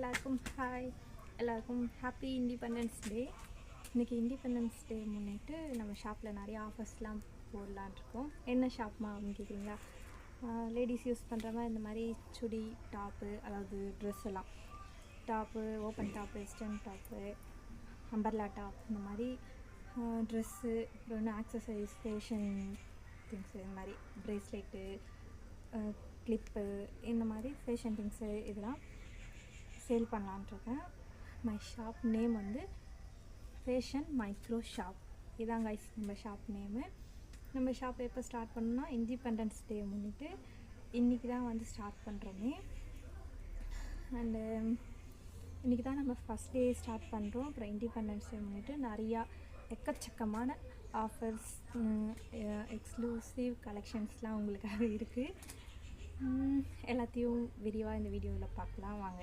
எல்லாருக்கும் ஹாய், எல்லாருக்கும் happy independence day. இன்றைக்கி இண்டிபெண்டன்ஸ் டே முன்னிட்டு நம்ம ஷாப்பில் நிறைய ஆஃபர்ஸ்லாம் போடலான்ட்ருக்கோம். என்ன ஷாப்மா அப்படின்னு கேட்குறீங்களா? லேடிஸ் யூஸ் பண்ணுற மாதிரி இந்த மாதிரி சுடி டாப்பு, அதாவது ட்ரெஸ் எல்லாம் top, open top, western top, umbrella top, இந்த மாதிரி ட்ரெஸ்ஸு, அப்புறம் இன்னும் ஆக்சசரிஸ், ஃபேஷன் திங்ஸு, இந்த மாதிரி ப்ரேஸ்லெட்டு, கிளிப்பு, இந்த மாதிரி ஃபேஷன் திங்ஸு இதெல்லாம் சேல் பண்ணலான்ட்ருக்கேன். மை ஷாப் நேம் வந்து ஃபேஷன் மைக்ரோ ஷாப். இதான் கைஸ் நம்ம ஷாப் நேமு. நம்ம ஷாப் எப்போ ஸ்டார்ட் பண்ணோம்னா இண்டிபெண்டன்ஸ் டே முன்னிட்டு இன்றைக்கி தான் வந்து ஸ்டார்ட் பண்ணுறோமே. அண்டு இன்றைக்கி தான் நம்ம ஃபஸ்ட் டே ஸ்டார்ட் பண்ணுறோம். அப்புறம் இண்டிபெண்டன்ஸ் டே முன்னிட்டு நிறையா எக்கச்சக்கமான ஆஃபர்ஸ், எக்ஸ்க்ளூசிவ் கலெக்ஷன்ஸ்லாம் உங்களுக்காக இருக்குது. எல்லாத்தையும் விரிவாக இந்த வீடியோவில் பார்க்கலாம் வாங்க.